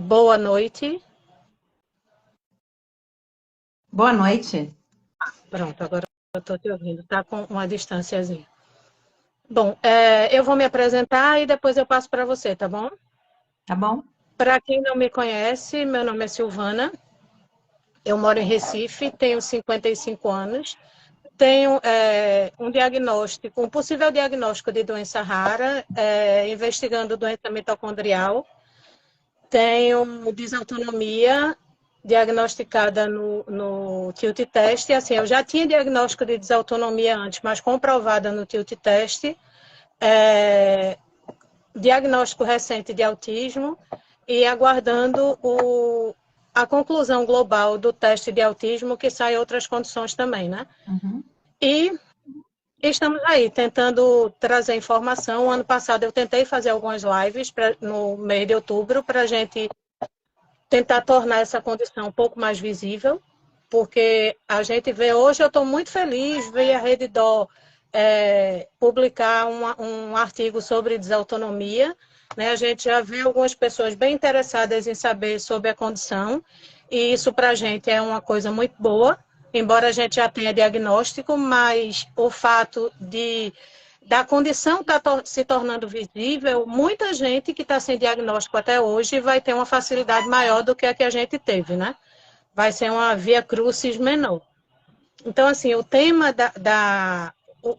Boa noite. Boa noite. Pronto, agora eu estou te ouvindo, está com uma distânciazinha. Bom, eu vou me apresentar e depois eu passo para você, tá bom? Tá bom? Para quem não me conhece, meu nome é Silvana, eu moro em Recife, tenho 55 anos, tenho um diagnóstico, um possível diagnóstico de doença rara, investigando doença mitocondrial, tenho desautonomia diagnosticada no tilt test. Assim, eu já tinha diagnóstico de desautonomia antes, mas comprovada no tilt test. Diagnóstico recente de autismo e aguardando a conclusão global do teste de autismo, que sai outras condições também, né? Uhum. E estamos aí tentando trazer informação. Ano passado eu tentei fazer algumas lives no mês de outubro para a gente tentar tornar essa condição um pouco mais visível, porque a gente vê hoje, eu estou muito feliz, ver a Rede Dó publicar um artigo sobre desautonomia, né? A gente já vê algumas pessoas bem interessadas em saber sobre a condição, e isso para a gente é uma coisa muito boa, embora a gente já tenha diagnóstico, mas o fato da condição está se tornando visível, muita gente que está sem diagnóstico até hoje vai ter uma facilidade maior do que a gente teve, né? Vai ser uma via crucis menor. Então, assim, o tema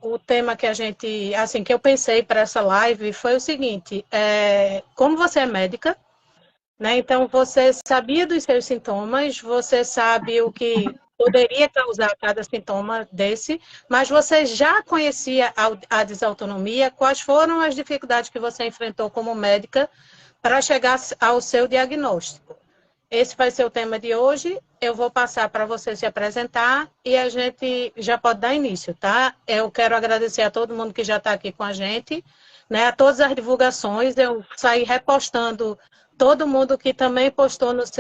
o tema que a gente, assim, que eu pensei para essa live foi o seguinte: como você é médica, né? Então, você sabia dos seus sintomas, você sabe o que poderia causar cada sintoma desse, mas você já conhecia a desautonomia, quais foram as dificuldades que você enfrentou como médica para chegar ao seu diagnóstico. Esse vai ser o tema de hoje. Eu vou passar para você se apresentar e a gente já pode dar início, tá? Eu quero agradecer a todo mundo que já está aqui com a gente, né? A todas as divulgações. Eu saí repostando todo mundo que também postou nos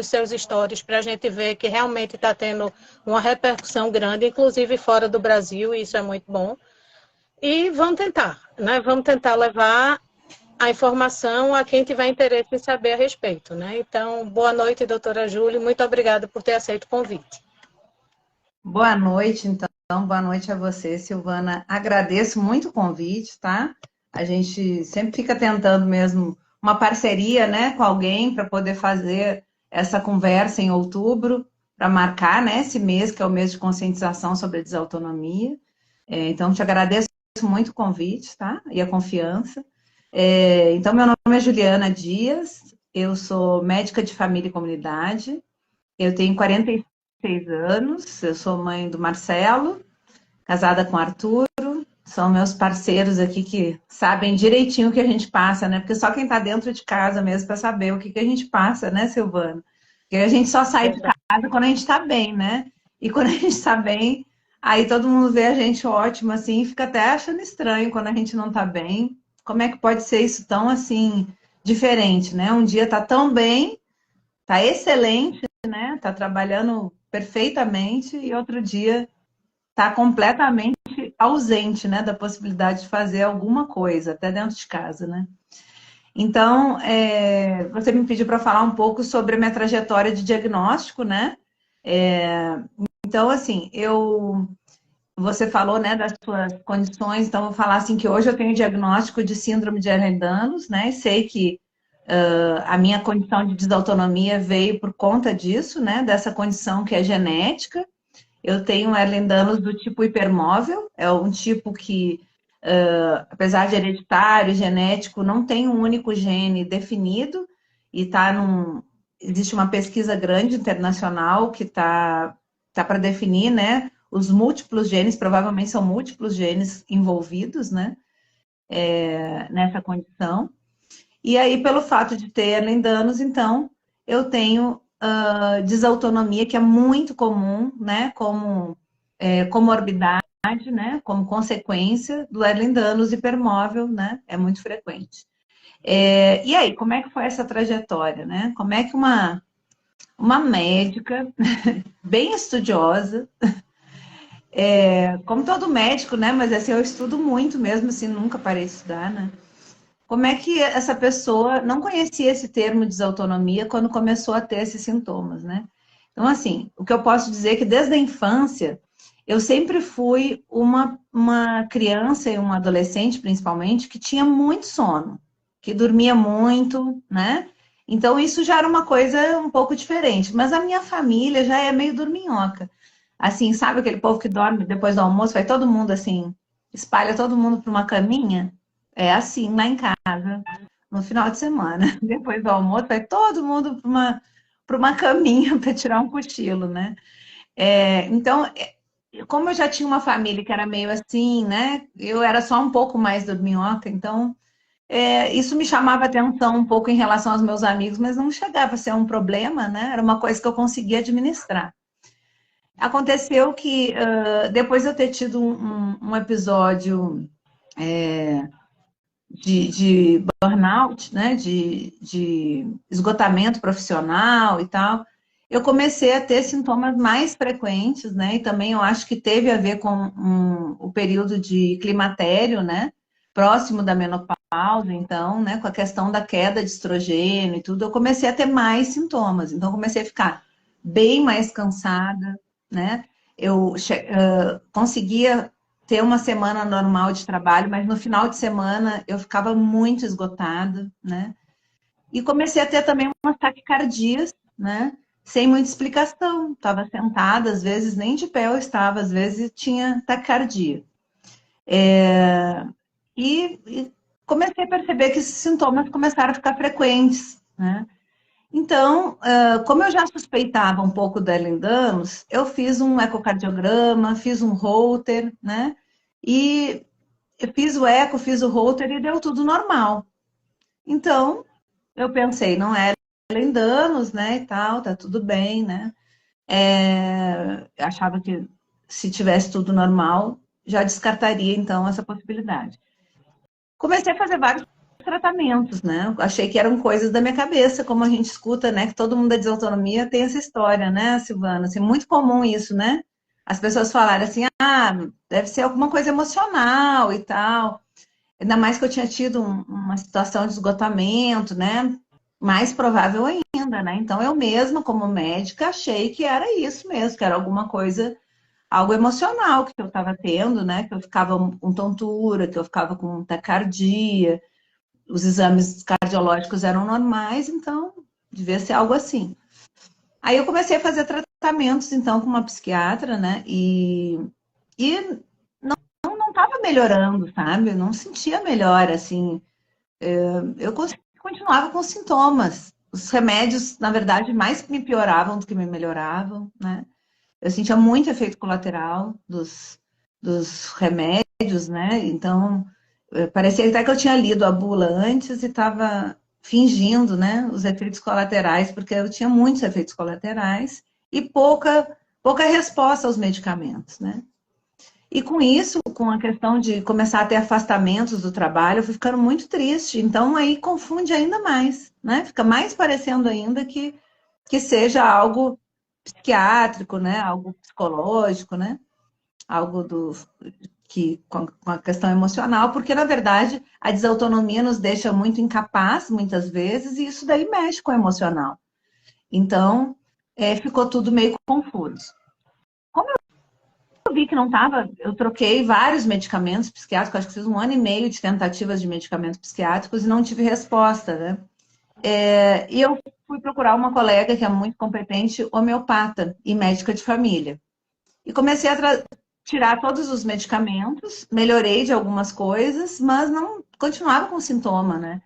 seus stories para a gente ver que realmente está tendo uma repercussão grande, inclusive fora do Brasil, e isso é muito bom. E vamos tentar, né? Vamos tentar levar a informação a quem tiver interesse em saber a respeito, né? Então, boa noite, doutora Júlia, muito obrigada por ter aceito o convite. Boa noite, então. Boa noite a você, Silvana. Agradeço muito o convite, tá? A gente sempre fica tentando mesmo uma parceria, né, com alguém para poder fazer essa conversa em outubro, para marcar, né, esse mês, que é o mês de conscientização sobre a desautonomia. Então, te agradeço muito o convite, tá? E a confiança. Então, meu nome é Juliana Dias, eu sou médica de família e comunidade, eu tenho 46 anos, eu sou mãe do Marcelo, casada com o Arthur, são meus parceiros aqui que sabem direitinho o que a gente passa, né? Porque só quem está dentro de casa mesmo para saber o que a gente passa, né, Silvana? Porque a gente só sai de casa quando a gente está bem, né? E quando a gente está bem, aí todo mundo vê a gente ótimo, assim, e fica até achando estranho quando a gente não está bem. Como é que pode ser isso tão, assim, diferente, né? Um dia tá tão bem, tá excelente, né? Tá trabalhando perfeitamente e outro dia tá completamente ausente, né, da possibilidade de fazer alguma coisa, até dentro de casa, né? Então, você me pediu para falar um pouco sobre a minha trajetória de diagnóstico, né? Então, assim, você falou, né, das suas condições, então vou falar assim que hoje eu tenho diagnóstico de síndrome de Ehlers-Danlos, né? E sei que a minha condição de desautonomia veio por conta disso, né? Dessa condição que é genética. Eu tenho Ehlers-Danlos do tipo hipermóvel, é um tipo que, apesar de hereditário, genético, não tem um único gene definido e existe uma pesquisa grande internacional que tá para definir, né, os múltiplos genes, provavelmente são múltiplos genes envolvidos, né, nessa condição. E aí, pelo fato de ter Ehlers-Danlos, então, eu tenho desautonomia, que é muito comum, né, como comorbidade, né, como consequência do Ehlers-Danlos hipermóvel, né, é muito frequente. E aí, como é que foi essa trajetória, né? Como é que uma médica bem estudiosa, como todo médico, né, mas assim, eu estudo muito mesmo, assim, nunca parei de estudar, né? como é que essa pessoa não conhecia esse termo desautonomia quando começou a ter esses sintomas, né? Então, assim, o que eu posso dizer é que desde a infância, eu sempre fui uma criança e um adolescente, principalmente, que tinha muito sono, que dormia muito, né? Então, isso já era uma coisa um pouco diferente. Mas a minha família já é meio dorminhoca. Assim, sabe aquele povo que dorme depois do almoço? Vai todo mundo assim, espalha todo mundo para uma caminha? É assim, lá em casa, no final de semana. Depois do almoço, vai todo mundo para uma caminha para tirar um cochilo, né? Então, como eu já tinha uma família que era meio assim, né? Eu era só um pouco mais dorminhoca, então isso me chamava atenção um pouco em relação aos meus amigos, mas não chegava a ser um problema, né? Era uma coisa que eu conseguia administrar. Aconteceu que depois de eu ter tido um episódio de burnout, né? De esgotamento profissional e tal, eu comecei a ter sintomas mais frequentes, né? E também eu acho que teve a ver com o período de climatério, né? Próximo da menopausa, então, né? Com a questão da queda de estrogênio e tudo, eu comecei a ter mais sintomas. Então, eu comecei a ficar bem mais cansada, né? Eu conseguia ter uma semana normal de trabalho, mas no final de semana eu ficava muito esgotada, né? E comecei a ter também umas taquicardias, né? Sem muita explicação. Estava sentada, às vezes nem de pé eu estava, às vezes tinha taquicardia. E comecei a perceber que esses sintomas começaram a ficar frequentes, né? Então, como eu já suspeitava um pouco da Ehlers-Danlos, eu fiz um ecocardiograma, fiz um Holter, né? E eu fiz o eco, fiz o Holter e deu tudo normal. Então, eu pensei, não é Ehlers-Danlos, né, e tal, tá tudo bem, né? Achava que se tivesse tudo normal, já descartaria, então, essa possibilidade. Comecei a fazer vários tratamentos, né? Achei que eram coisas da minha cabeça, como a gente escuta, né? Que todo mundo da desautonomia tem essa história, né, Silvana? Assim, muito comum isso, né? As pessoas falarem assim, deve ser alguma coisa emocional e tal. Ainda mais que eu tinha tido uma situação de esgotamento, né? Mais provável ainda, né? Então eu mesma, como médica, achei que era isso mesmo, que era alguma coisa, algo emocional que eu estava tendo, né? Que eu ficava com tontura, que eu ficava com taquicardia, os exames cardiológicos eram normais, então devia ser algo assim. Aí eu comecei a fazer tratamentos, então, com uma psiquiatra, né? E não estava melhorando, sabe? Eu não sentia melhor, assim. Eu continuava com sintomas. Os remédios, na verdade, mais me pioravam do que me melhoravam, né? Eu sentia muito efeito colateral dos remédios, né? Então, parecia até que eu tinha lido a bula antes e estava fingindo, né, os efeitos colaterais, porque eu tinha muitos efeitos colaterais e pouca resposta aos medicamentos, né? E com isso, com a questão de começar a ter afastamentos do trabalho, eu fui ficando muito triste. Então, aí confunde ainda mais, né? Fica mais parecendo ainda que seja algo psiquiátrico, né? Algo psicológico, né? Algo com a questão emocional, porque, na verdade, a desautonomia nos deixa muito incapaz, muitas vezes, e isso daí mexe com o emocional. Então, ficou tudo meio confuso. Eu vi que não estava, eu troquei vários medicamentos psiquiátricos, acho que fiz 1 ano e meio de tentativas de medicamentos psiquiátricos e não tive resposta, né? E eu fui procurar uma colega que é muito competente, homeopata e médica de família. E comecei a tirar todos os medicamentos, melhorei de algumas coisas, mas não continuava com sintoma, né?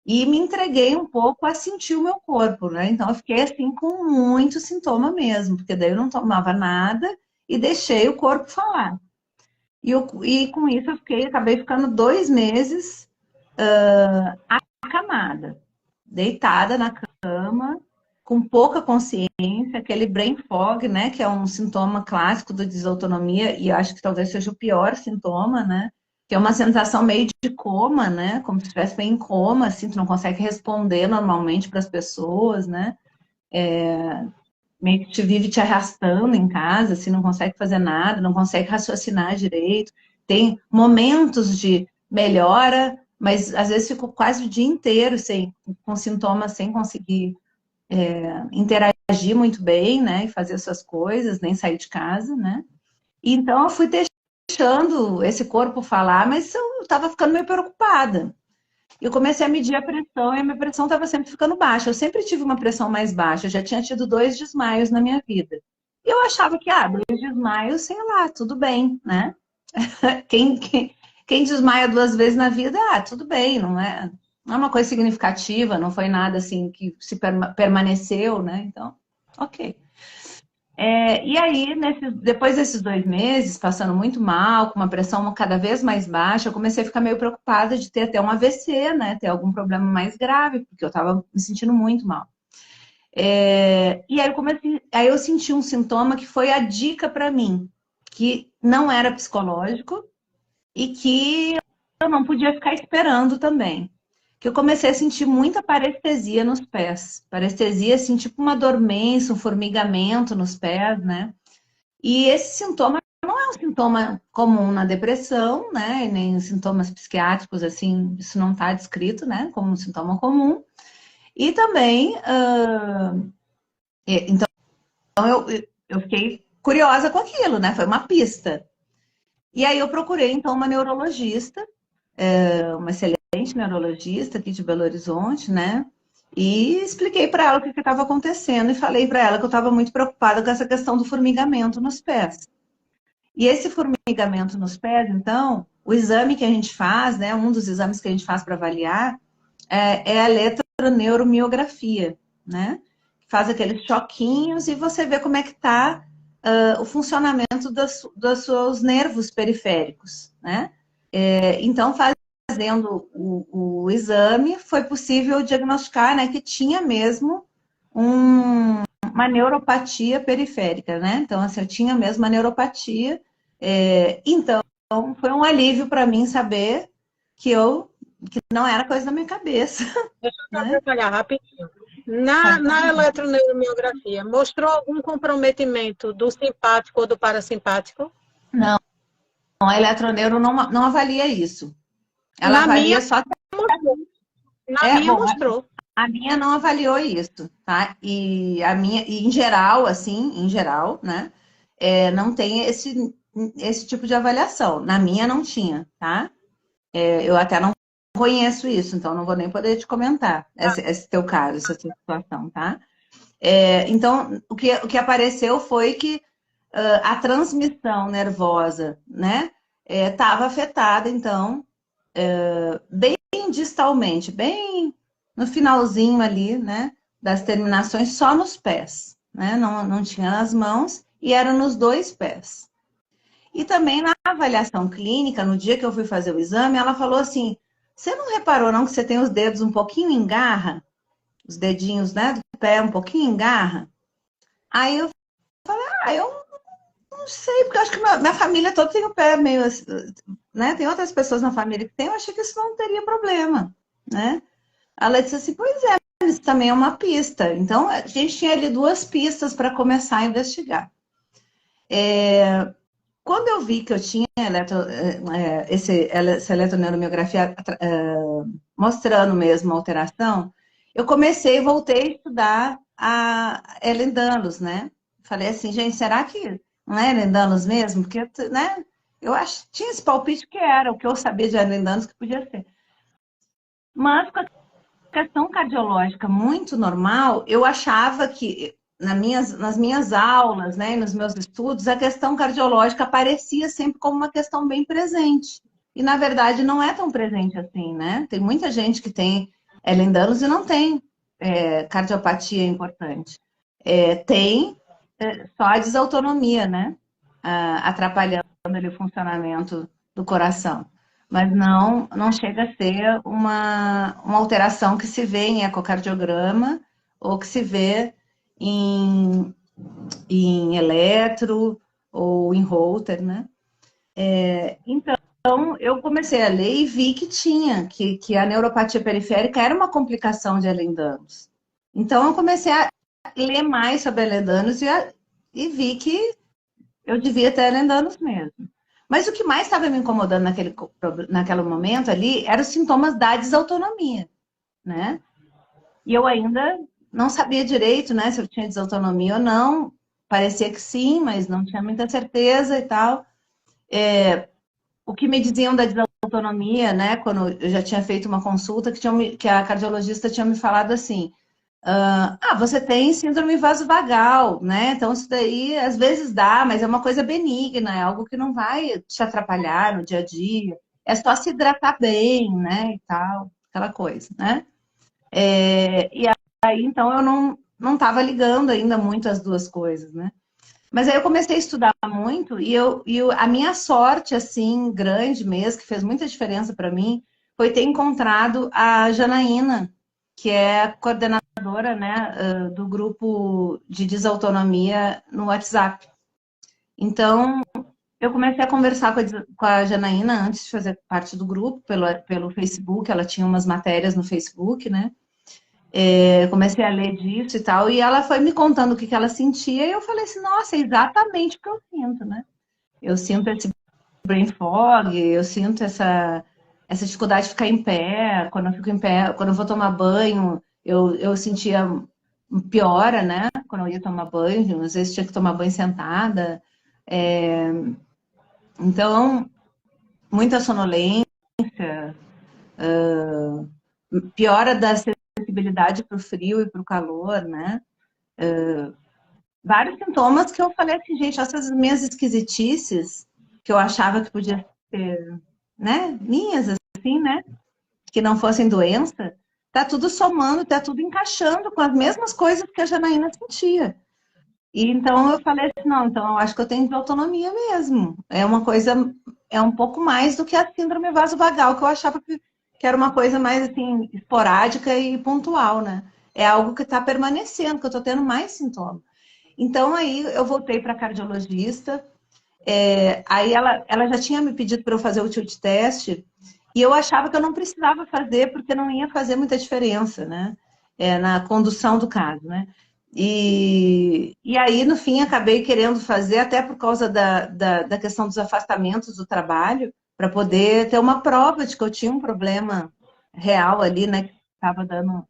E me entreguei um pouco a sentir o meu corpo, né? Então eu fiquei assim com muito sintoma mesmo, porque daí eu não tomava nada e deixei o corpo falar. E com isso acabei ficando 2 meses acamada, deitada na cama, com pouca consciência, aquele brain fog, né, que é um sintoma clássico da desautonomia, e acho que talvez seja o pior sintoma, né, que é uma sensação meio de coma, né, como se estivesse meio em coma, assim, tu não consegue responder normalmente para as pessoas, né, meio que te vive te arrastando em casa, assim, não consegue fazer nada, não consegue raciocinar direito, tem momentos de melhora, mas às vezes fico quase o dia inteiro com sintomas, sem conseguir interagir muito bem, né, e fazer suas coisas, nem sair de casa, né. Então eu fui deixando esse corpo falar, mas eu estava ficando meio preocupada. Eu comecei a medir a pressão e a minha pressão estava sempre ficando baixa. Eu sempre tive uma pressão mais baixa, eu já tinha tido 2 desmaios na minha vida. E eu achava que, 2 desmaios, sei lá, tudo bem, né? Quem desmaia 2 vezes na vida, tudo bem, não é uma coisa significativa, não foi nada assim que se permaneceu, né? Então, ok. E aí, depois desses 2 meses, passando muito mal, com uma pressão cada vez mais baixa, eu comecei a ficar meio preocupada de ter até um AVC, né? Ter algum problema mais grave, porque eu estava me sentindo muito mal. E aí eu senti um sintoma que foi a dica para mim, que não era psicológico e que eu não podia ficar esperando também. Que eu comecei a sentir muita parestesia nos pés. Parestesia, assim, tipo uma dormência, um formigamento nos pés, né? E esse sintoma não é um sintoma comum na depressão, né? E nem sintomas psiquiátricos, assim, isso não está descrito, né? Como um sintoma comum. E também, então eu fiquei curiosa com aquilo, né? Foi uma pista. E aí eu procurei, então, uma neurologista, uma excelente neurologista aqui de Belo Horizonte, né? E expliquei para ela o que estava acontecendo e falei para ela que eu estava muito preocupada com essa questão do formigamento nos pés. E esse formigamento nos pés, então, o exame que a gente faz, né? Um dos exames que a gente faz para avaliar é a eletroneuromiografia, né? Faz aqueles choquinhos e você vê como é que está o funcionamento dos seus nervos periféricos, né? Então, fazendo o exame, foi possível diagnosticar, né, que tinha mesmo uma neuropatia periférica, né? Então, assim, eu tinha mesmo uma neuropatia. Então, foi um alívio para mim saber que não era coisa da minha cabeça. Deixa eu te Né? atrapalhar rapidinho. Na eletroneuromiografia, mostrou algum comprometimento do simpático ou do parasimpático? Não, a eletroneuro não avalia isso. Ela Na minha avalia só. mostrou. Na minha Bom, mostrou. a minha não avaliou isso, tá? E a minha, e em geral, assim, em geral, né? Não tem esse tipo de avaliação. Na minha não tinha, tá? Eu até não conheço isso, então não vou nem poder te comentar esse teu caso, essa tua situação, tá? Então, o que apareceu foi que a transmissão nervosa, né, estava afetada, então, bem distalmente, bem no finalzinho ali, né, das terminações, só nos pés, né, não tinha nas mãos e era nos 2 pés. E também na avaliação clínica, no dia que eu fui fazer o exame, ela falou assim: você não reparou não que você tem os dedos um pouquinho em garra? Os dedinhos, né, do pé um pouquinho em garra? Aí eu falei, eu não sei, porque eu acho que minha família toda tem o pé meio, né? Tem outras pessoas na família que tem, eu achei que isso não teria problema, né? Ela disse assim, pois isso também é uma pista. Então, a gente tinha ali 2 pistas para começar a investigar. Quando eu vi que eu tinha essa eletroneuromiografia mostrando mesmo a alteração, eu voltei a estudar a Ehlers-Danlos, né? Falei assim, gente, será que não é Ehlers-Danlos mesmo? Porque, né? Eu acho, tinha esse palpite que era o que eu sabia de Ehlers-Danlos que podia ser. Mas com a questão cardiológica muito normal, eu achava que nas minhas aulas, né, nos meus estudos, a questão cardiológica aparecia sempre como uma questão bem presente. E, na verdade, não é tão presente assim, né? Tem muita gente que tem Ehlers-Danlos e não tem cardiopatia importante. Tem só a desautonomia, né? Atrapalhando ali, o funcionamento do coração. Mas não chega a ser uma alteração que se vê em ecocardiograma ou que se vê em eletro ou em Holter, né? Então, eu comecei a ler e vi que tinha, que a neuropatia periférica era uma complicação de Ehlers-Danlos. Então, eu comecei a ler mais sobre Ehlers-Danlos e vi que eu devia ter Ehlers-Danlos mesmo. Mas o que mais estava me incomodando naquele momento ali eram os sintomas da desautonomia, né? E eu ainda não sabia direito, né, se eu tinha desautonomia ou não. Parecia que sim, mas não tinha muita certeza e tal. O que me diziam da desautonomia, né, quando eu já tinha feito uma consulta, que a cardiologista tinha me falado assim, você tem síndrome vasovagal, né, então isso daí às vezes dá, mas é uma coisa benigna, é algo que não vai te atrapalhar no dia a dia, é só se hidratar bem, né, e tal, aquela coisa, né. E aí, então, eu não estava ligando ainda muito as duas coisas, né. Mas aí eu comecei a estudar muito a minha sorte, assim, grande mesmo, que fez muita diferença para mim, foi ter encontrado a Janaína, que é a coordenadora, né, do grupo de desautonomia no WhatsApp. Então, eu comecei a conversar com a Janaína antes de fazer parte do grupo, pelo Facebook, ela tinha umas matérias no Facebook, né? Comecei a ler disso e tal, e ela foi me contando o que ela sentia, e eu falei assim, nossa, é exatamente o que eu sinto, né? Eu sinto esse brain fog, eu sinto essa dificuldade de ficar em pé, quando eu fico em pé, quando eu vou tomar banho, eu sentia piora, né? Quando eu ia tomar banho, às vezes tinha que tomar banho sentada. Então, muita sonolência, piora da sensibilidade para o frio e para o calor, né? Vários sintomas que eu falei assim, gente, essas minhas esquisitices, que eu achava que podia ser, né, minhas, assim, né, que não fossem doença, tá tudo somando, tá tudo encaixando com as mesmas coisas que a Janaína sentia. E então eu falei assim, não, então eu acho que eu tenho autonomia mesmo. É uma coisa, é um pouco mais do que a síndrome vasovagal, que eu achava que era uma coisa mais, assim, esporádica e pontual, né. É algo que está permanecendo, que eu estou tendo mais sintomas. Então, aí eu voltei para a cardiologista, aí ela já tinha me pedido para eu fazer o tilt test, e eu achava que eu não precisava fazer, porque não ia fazer muita diferença, né? Na condução do caso, né? E aí, no fim, acabei querendo fazer, até por causa da questão dos afastamentos do trabalho, para poder ter uma prova de que eu tinha um problema real ali, né? Que estava dando.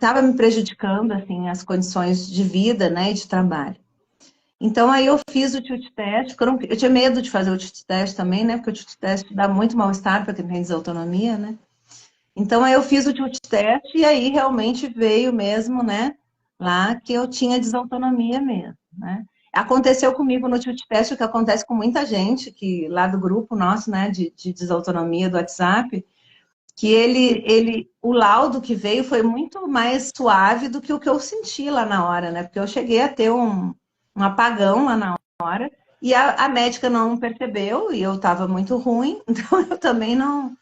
Tava me prejudicando, assim, as condições de vida, né, e de trabalho. Então, aí eu fiz o tilt test, porque eu tinha medo de fazer o tilt test também, né, porque o tilt test dá muito mal-estar para quem tem desautonomia, né. Então, aí eu fiz o tilt test e aí realmente veio mesmo, né, lá que eu tinha desautonomia mesmo, né. Aconteceu comigo no tilt test o que acontece com muita gente, que lá do grupo nosso, né, de desautonomia do WhatsApp, que o laudo que veio foi muito mais suave do que o que eu senti lá na hora, né? Porque eu cheguei a ter um apagão lá na hora e a médica não percebeu e eu estava muito ruim, então eu também não,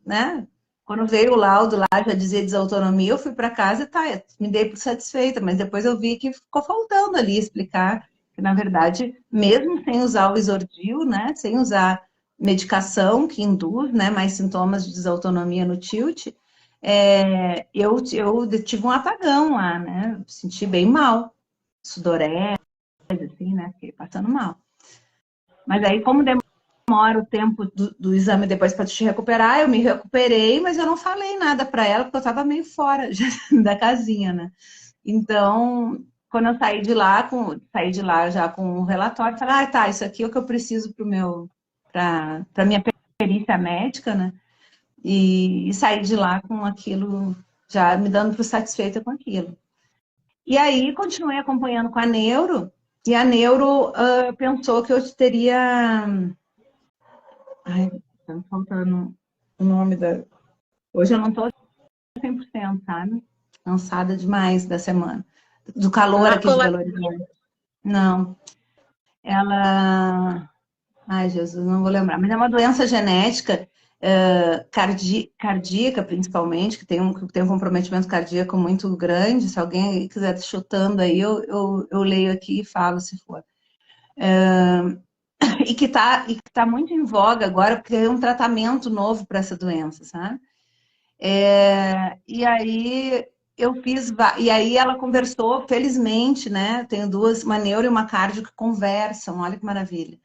né? Quando veio o laudo lá, já dizia desautonomia, eu fui para casa e tá, me dei por satisfeita, mas depois eu vi que ficou faltando ali explicar que, na verdade, mesmo sem usar o isordil, né? Sem usar medicação que induz, né, mais sintomas de desautonomia no tilt, eu tive um apagão lá, né, senti bem mal, sudorese, assim, né, fiquei passando mal. Mas aí, como demora o tempo do exame depois para te recuperar, eu me recuperei, mas eu não falei nada para ela, porque eu estava meio fora já, da casinha, né. Então, quando eu saí de lá já com o relatório, falei, tá, isso aqui é o que eu preciso para minha perícia médica, né? E saí de lá com aquilo, já me dando por satisfeita com aquilo. E aí continuei acompanhando com a neuro, e a neuro pensou que eu teria. Ai, tá me faltando o nome da. Hoje eu não tô 100%, sabe? Cansada demais da semana. Do calor aqui de Belo Horizonte. Não. Ela. Ai, Jesus, não vou lembrar. Mas é uma doença genética, cardíaca, principalmente, que tem um comprometimento cardíaco muito grande. Se alguém quiser chutando aí, eu leio aqui e falo se for. E que tá muito em voga agora, porque é um tratamento novo para essa doença, sabe? E aí eu fiz, e aí ela conversou, felizmente, né? Tenho duas, uma neuro e uma cardio que conversam, olha que maravilha.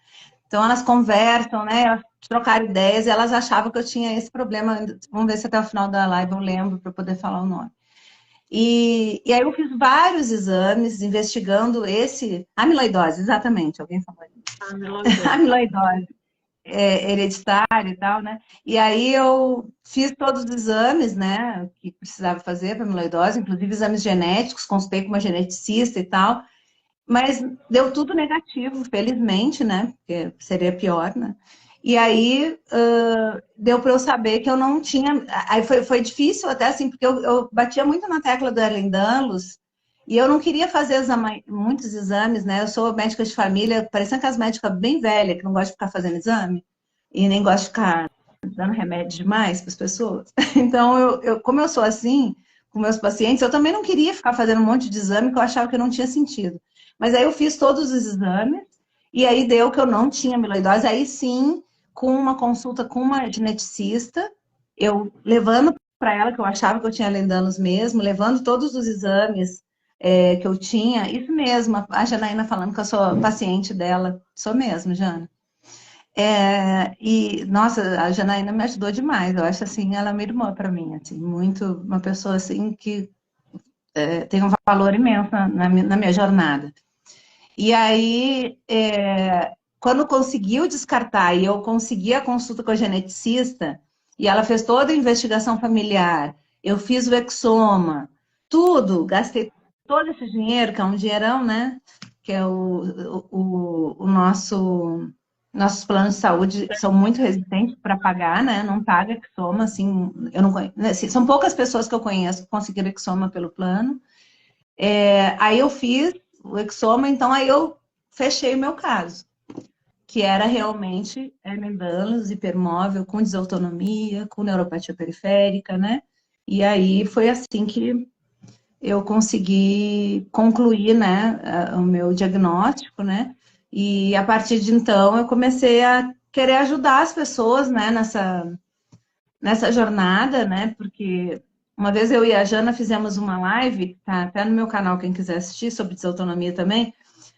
Então elas conversam, né? Elas trocaram ideias, e elas achavam que eu tinha esse problema. Vamos ver se até o final da live eu lembro para poder falar o nome. E aí eu fiz vários exames investigando esse amiloidose, exatamente, alguém falou isso. Amiloidose hereditária e tal, né? E aí eu fiz todos os exames, né, que precisava fazer para amiloidose, inclusive exames genéticos, consultei com uma geneticista e tal, mas deu tudo negativo, felizmente, né? Porque seria pior, né? E aí deu para eu saber que eu não tinha. Aí foi difícil até assim, porque eu batia muito na tecla do Ehlers-Danlos e eu não queria fazer muitos exames, né? Eu sou médica de família, parecendo que as médicas bem velhas, que não gostam de ficar fazendo exame e nem gostam de ficar dando remédio demais para as pessoas. Então, como eu sou assim com meus pacientes, eu também não queria ficar fazendo um monte de exame que eu achava que não tinha sentido. Mas aí eu fiz todos os exames e aí deu que eu não tinha amiloidose. Aí sim, com uma consulta com uma geneticista, eu levando para ela que eu achava que eu tinha Ehlers-Danlos mesmo, levando todos os exames que eu tinha, isso mesmo, a Janaína falando que eu sou paciente dela, sou mesmo, Jana. E, nossa, a Janaína me ajudou demais, eu acho assim, ela é minha irmã para mim, assim, muito, uma pessoa assim que tem um valor imenso na minha jornada. E aí, quando conseguiu descartar e eu consegui a consulta com a geneticista, e ela fez toda a investigação familiar, eu fiz o exoma, tudo, gastei todo esse dinheiro, que é um dinheirão, né? Que é nossos planos de saúde são muito resistentes para pagar, né? Não paga exoma, assim, eu não conheço, assim, são poucas pessoas que eu conheço que conseguiram exoma pelo plano. Aí eu fiz o exoma, então aí eu fechei o meu caso, que era realmente Ehlers-Danlos, hipermóvel, com desautonomia, com neuropatia periférica, né? E aí foi assim que eu consegui concluir, né, o meu diagnóstico, né? E a partir de então eu comecei a querer ajudar as pessoas, né, nessa jornada, né? Porque uma vez eu e a Jana fizemos uma live, tá até no meu canal, quem quiser assistir, sobre desautonomia também,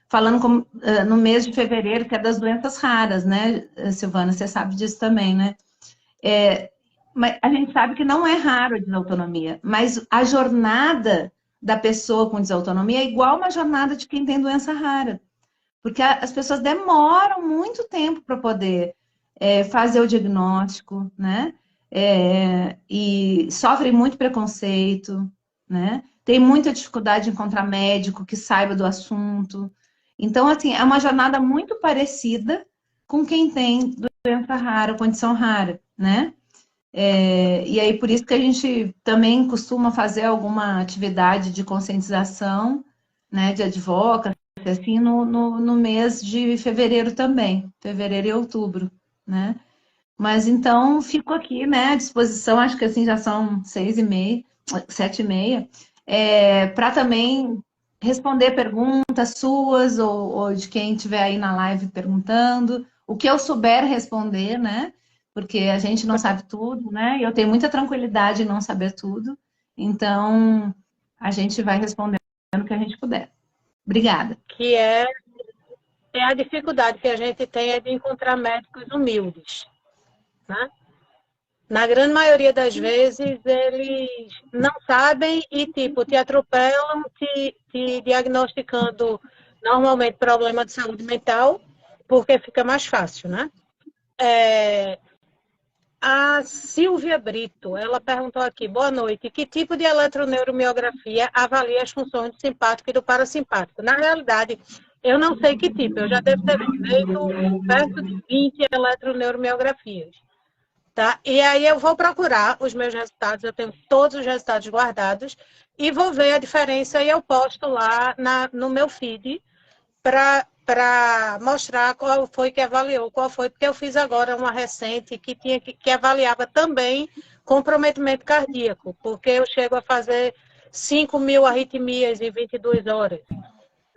falando no mês de fevereiro, que é das doenças raras, né, Silvana? Você sabe disso também, né? Mas a gente sabe que não é raro a desautonomia, mas a jornada da pessoa com desautonomia é igual uma jornada de quem tem doença rara. Porque as pessoas demoram muito tempo para poder fazer o diagnóstico, né? E sofrem muito preconceito, né? Tem muita dificuldade de encontrar médico que saiba do assunto. Então, assim, é uma jornada muito parecida com quem tem doença rara, condição rara, né? E aí, por isso que a gente também costuma fazer alguma atividade de conscientização, né, de advocacy, assim, no mês de fevereiro também, fevereiro e outubro, né? Mas então, fico aqui, né, à disposição, acho que assim já são 6h30, 7h30, para também responder perguntas suas ou de quem estiver aí na live perguntando, o que eu souber responder, né? Porque a gente não sabe tudo, né? E eu tenho muita tranquilidade em não saber tudo. Então, a gente vai respondendo o que a gente puder. Obrigada. Que é a dificuldade que a gente tem é de encontrar médicos humildes, né? Na grande maioria das vezes, eles não sabem e, tipo, te atropelam, te diagnosticando normalmente problema de saúde mental, porque fica mais fácil, né? A Silvia Brito, ela perguntou aqui, boa noite, que tipo de eletroneuromiografia avalia as funções do simpático e do parasimpático? Na realidade, eu não sei que tipo, eu já devo ter feito perto de 20 eletroneuromiografia. Tá? E aí eu vou procurar os meus resultados, eu tenho todos os resultados guardados e vou ver a diferença e eu posto lá no meu feed para mostrar qual foi que avaliou, qual foi, porque eu fiz agora uma recente que avaliava também comprometimento cardíaco, porque eu chego a fazer 5.000 arritmias em 22 horas.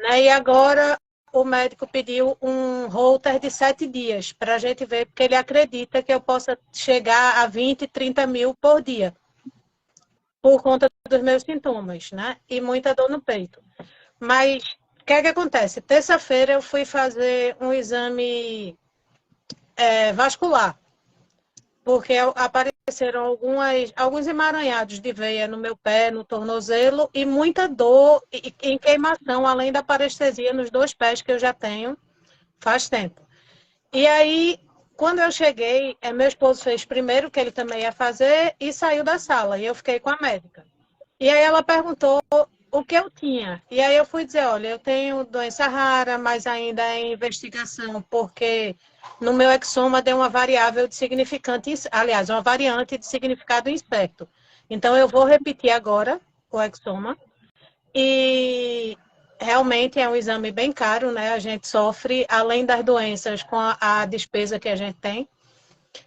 Né? E agora o médico pediu um holter de 7 dias para a gente ver, porque ele acredita que eu possa chegar a 20, 30 mil por dia, por conta dos meus sintomas, né? E muita dor no peito. Mas o que é que acontece? Terça-feira eu fui fazer um exame vascular, porque apareceram alguns emaranhados de veia no meu pé, no tornozelo, e muita dor em queimação, além da parestesia nos 2 pés que eu já tenho faz tempo. E aí, quando eu cheguei, meu esposo fez primeiro, que ele também ia fazer, e saiu da sala, e eu fiquei com a médica. E aí ela perguntou o que eu tinha. E aí eu fui dizer, olha, eu tenho doença rara, mas ainda é em investigação, porque no meu exoma deu uma variável de significante, aliás, uma variante de significado incerto. Então eu vou repetir agora o exoma. E realmente é um exame bem caro, né? A gente sofre, além das doenças, com a despesa que a gente tem.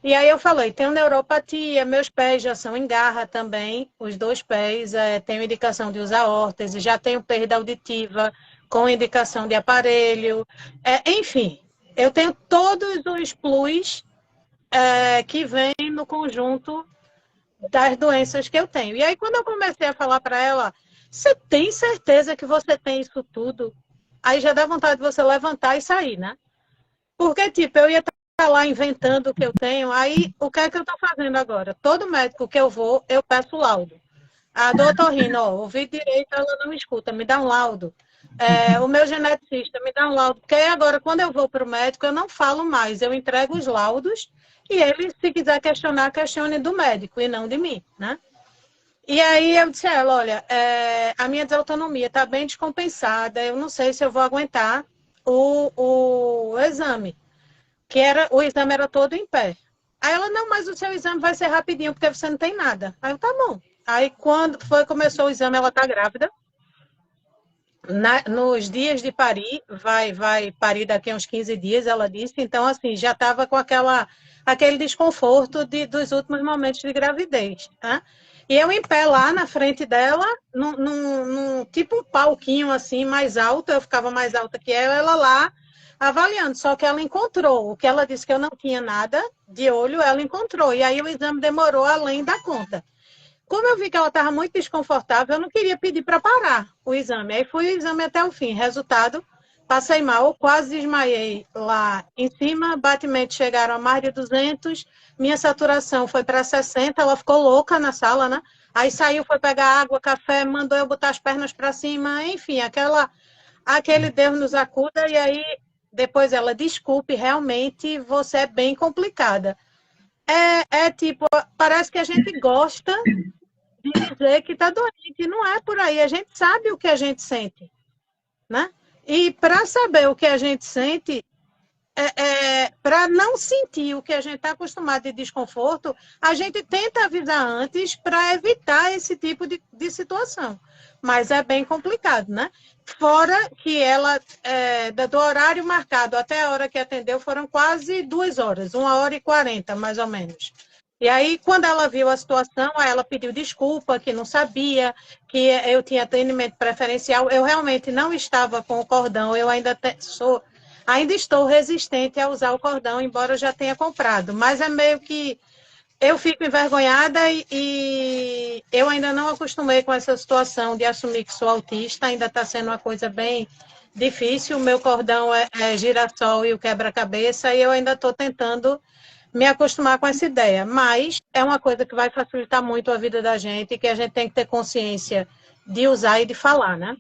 E aí eu falei, tenho neuropatia, meus pés já são em garra também, os 2 pés, tenho indicação de usar órtese, já tenho perda auditiva com indicação de aparelho, enfim, eu tenho todos os plus que vêm no conjunto das doenças que eu tenho. E aí quando eu comecei a falar para ela, você tem certeza que você tem isso tudo? Aí já dá vontade de você levantar e sair, né? Porque, tipo, eu ia estar lá inventando o que eu tenho, aí o que é que eu estou fazendo agora? Todo médico que eu vou, eu peço laudo. A do otorrino, ouvido direito, ela não escuta, me dá um laudo. O meu geneticista me dá um laudo, porque aí agora, quando eu vou para o médico, eu não falo mais, eu entrego os laudos e ele, se quiser questionar, questione do médico e não de mim, né? E aí eu disse a ela, olha, a minha desautonomia está bem descompensada, eu não sei se eu vou aguentar o exame, o exame era todo em pé. Aí ela, não, mas o seu exame vai ser rapidinho, porque você não tem nada. Aí eu, tá bom. Aí quando começou o exame, ela tá grávida. Nos dias de parir, vai parir daqui a uns 15 dias, ela disse. Então, assim, já estava com aquele desconforto dos últimos momentos de gravidez. Tá? E eu em pé lá na frente dela, tipo um palquinho assim, mais alto, eu ficava mais alta que ela lá, avaliando. Só que ela encontrou, o que ela disse que eu não tinha nada de olho, ela encontrou. E aí o exame demorou além da conta. Como eu vi que ela estava muito desconfortável, eu não queria pedir para parar o exame. Aí fui o exame até o fim. Resultado, passei mal, quase desmaiei lá em cima, batimentos chegaram a mais de 200, minha saturação foi para 60, ela ficou louca na sala, né? Aí saiu, foi pegar água, café, mandou eu botar as pernas para cima, enfim, aquele Deus nos acuda, e aí depois ela, desculpe, realmente você é bem complicada. Tipo, parece que a gente gosta de dizer que está doente, não é por aí, a gente sabe o que a gente sente, né? E para saber o que a gente sente, para não sentir o que a gente está acostumado de desconforto, a gente tenta avisar antes para evitar esse tipo de situação. Mas é bem complicado, né? Fora que ela, do horário marcado até a hora que atendeu, foram quase 2 horas, 1h40, mais ou menos. E aí, quando ela viu a situação, ela pediu desculpa, que não sabia, que eu tinha atendimento preferencial. Eu realmente não estava com o cordão, eu ainda estou resistente a usar o cordão, embora eu já tenha comprado. Mas é meio que eu fico envergonhada e eu ainda não acostumei com essa situação de assumir que sou autista, ainda está sendo uma coisa bem difícil. O meu cordão é girassol e o quebra-cabeça, e eu ainda estou tentando me acostumar com essa ideia, mas é uma coisa que vai facilitar muito a vida da gente e que a gente tem que ter consciência de usar e de falar, né?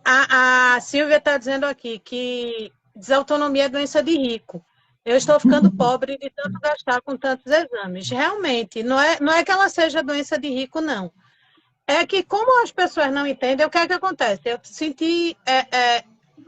A Silvia está dizendo aqui que desautonomia é doença de rico. Eu estou ficando pobre de tanto gastar com tantos exames. Realmente, não é que ela seja doença de rico, não. É que, como as pessoas não entendem, o que é que acontece? Eu senti,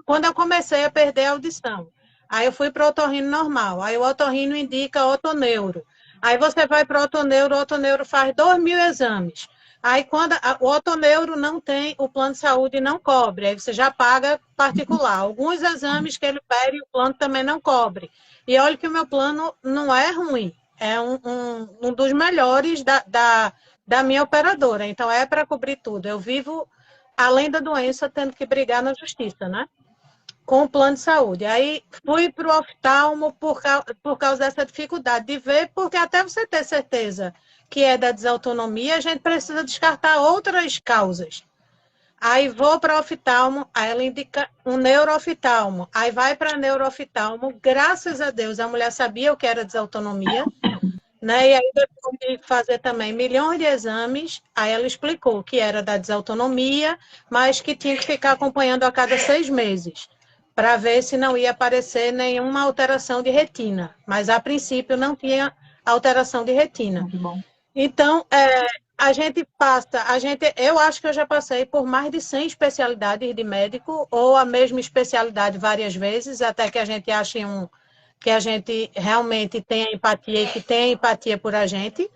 quando eu comecei a perder a audição, aí eu fui para o otorrino normal, aí o otorrino indica otoneuro. Aí você vai para o otoneuro faz 2.000 exames. Aí quando o otoneuro não tem, o plano de saúde não cobre, aí você já paga particular. Alguns exames que ele pede, o plano também não cobre. E olha que o meu plano não é ruim, é um dos melhores da minha operadora, então é para cobrir tudo. Eu vivo, além da doença, tendo que brigar na justiça, né? Com o plano de saúde. Aí fui para o oftalmo por causa dessa dificuldade de ver, porque até você ter certeza que é da desautonomia, a gente precisa descartar outras causas. Aí vou para o oftalmo, aí ela indica um neurooftalmo. Aí vai para neurooftalmo. Graças a Deus, a mulher sabia o que era desautonomia, né? E aí depois de fazer também milhões de exames, aí ela explicou que era da desautonomia, mas que tinha que ficar acompanhando a cada 6 meses, para ver se não ia aparecer nenhuma alteração de retina. Mas a princípio não tinha alteração de retina. Muito bom. Então, a gente passa, eu acho que eu já passei por mais de 100 especialidades de médico, ou a mesma especialidade várias vezes, até que a gente ache que a gente realmente tenha empatia e que tenha empatia por a gente,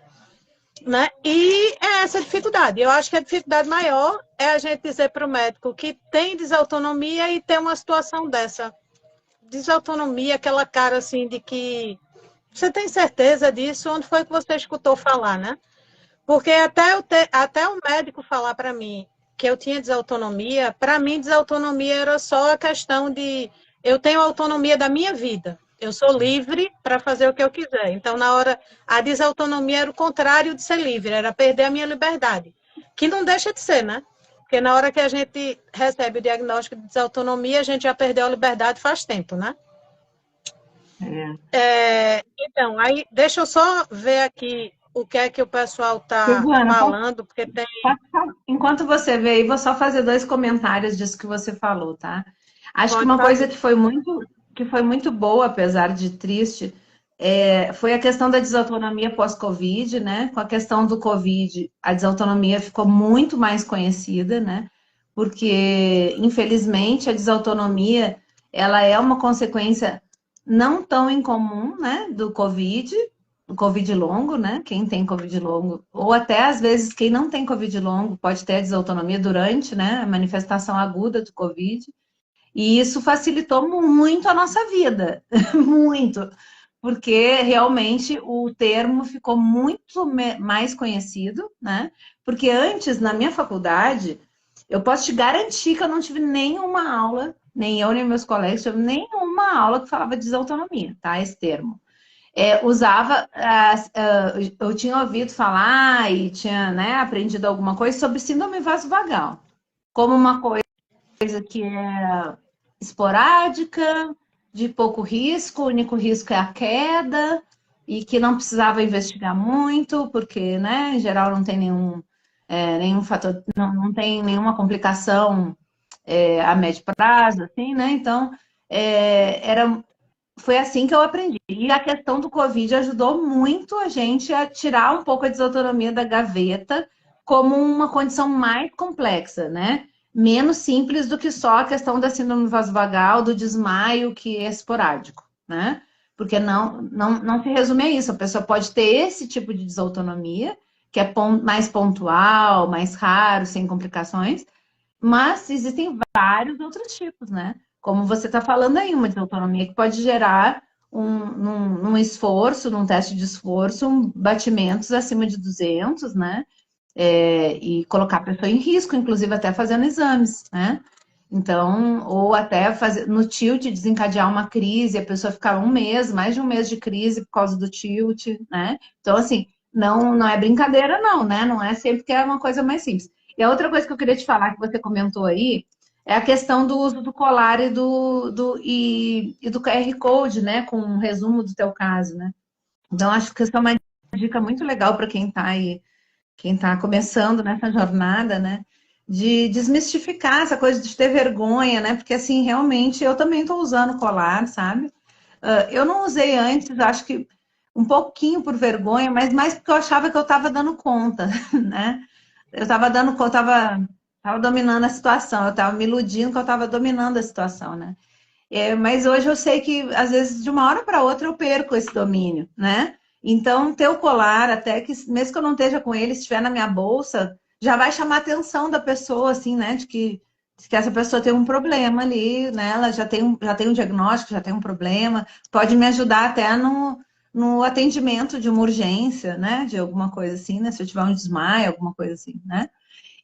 né? E é essa dificuldade. Eu acho que a dificuldade maior é a gente dizer para o médico que tem desautonomia e ter uma situação dessa. Desautonomia, aquela cara assim de que você tem certeza disso? Onde foi que você escutou falar, né? Porque até o médico falar para mim que eu tinha desautonomia, para mim desautonomia era só a questão de eu tenho autonomia da minha vida. Eu sou livre para fazer o que eu quiser. Então, na hora, a desautonomia era o contrário de ser livre, era perder a minha liberdade. Que não deixa de ser, né? Porque na hora que a gente recebe o diagnóstico de desautonomia, a gente já perdeu a liberdade faz tempo, né? Então, aí deixa eu só ver aqui o que é que o pessoal está Silvana, falando, porque tem. enquanto você vê aí, vou só fazer 2 comentários disso que você falou, tá? Acho que Pode uma coisa fazer. que foi muito boa, apesar de triste, foi a questão da desautonomia pós-Covid, né? Com a questão do Covid, a desautonomia ficou muito mais conhecida, né? Porque, infelizmente, a desautonomia, ela é uma consequência não tão incomum, né, do Covid, o Covid longo, né? Quem tem Covid longo, ou até às vezes quem não tem Covid longo pode ter a desautonomia durante, né, a manifestação aguda do Covid. E isso facilitou muito a nossa vida, muito, porque realmente o termo ficou muito mais conhecido, né? Porque antes, na minha faculdade, eu posso te garantir que eu não tive nenhuma aula, nem eu nem meus colegas, tive nenhuma aula que falava de desautonomia, tá? Esse termo usava, eu tinha ouvido falar e tinha, né, aprendido alguma coisa sobre síndrome vasovagal, como uma coisa que é esporádica, de pouco risco, o único risco é a queda, e que não precisava investigar muito, porque, né, em geral não tem nenhum fator, não tem nenhuma complicação a médio prazo, assim, né? Então, foi assim que eu aprendi. E a questão do Covid ajudou muito a gente a tirar um pouco a desautonomia da gaveta como uma condição mais complexa, né? Menos simples do que só a questão da síndrome vasovagal, do desmaio, que é esporádico, né? Porque não se resume a isso. A pessoa pode ter esse tipo de desautonomia, que é mais pontual, mais raro, sem complicações, mas existem vários outros tipos, né? Como você está falando aí, uma desautonomia que pode gerar num esforço, num teste de esforço, batimentos acima de 200, né? E colocar a pessoa em risco, inclusive até fazendo exames, né? Então, ou até fazer no tilt desencadear uma crise, a pessoa ficar um mês, mais de um mês de crise por causa do tilt, né? Então, assim, não é brincadeira, não, né? Não é sempre que é uma coisa mais simples. E a outra coisa que eu queria te falar, que você comentou aí, é a questão do uso do colar e do QR Code, né? Com um resumo do teu caso, né? Então, acho que essa é uma dica muito legal para quem está aí, quem está começando nessa jornada, né? De desmistificar essa coisa de ter vergonha, né? Porque, assim, realmente, eu também estou usando colar, sabe? Eu não usei antes, acho que um pouquinho por vergonha, mas mais porque eu achava que eu estava dando conta, né? Eu estava dando conta, estava dominando a situação, eu estava me iludindo que eu estava dominando a situação, né? Mas hoje eu sei que, às vezes, de uma hora para outra, eu perco esse domínio, né? Então, ter o colar, até que, mesmo que eu não esteja com ele, se estiver na minha bolsa, já vai chamar a atenção da pessoa, assim, né? De que essa pessoa tem um problema ali, né? Ela já tem um diagnóstico, já tem um problema, pode me ajudar até no atendimento de uma urgência, né? De alguma coisa assim, né? Se eu tiver um desmaio, alguma coisa assim, né?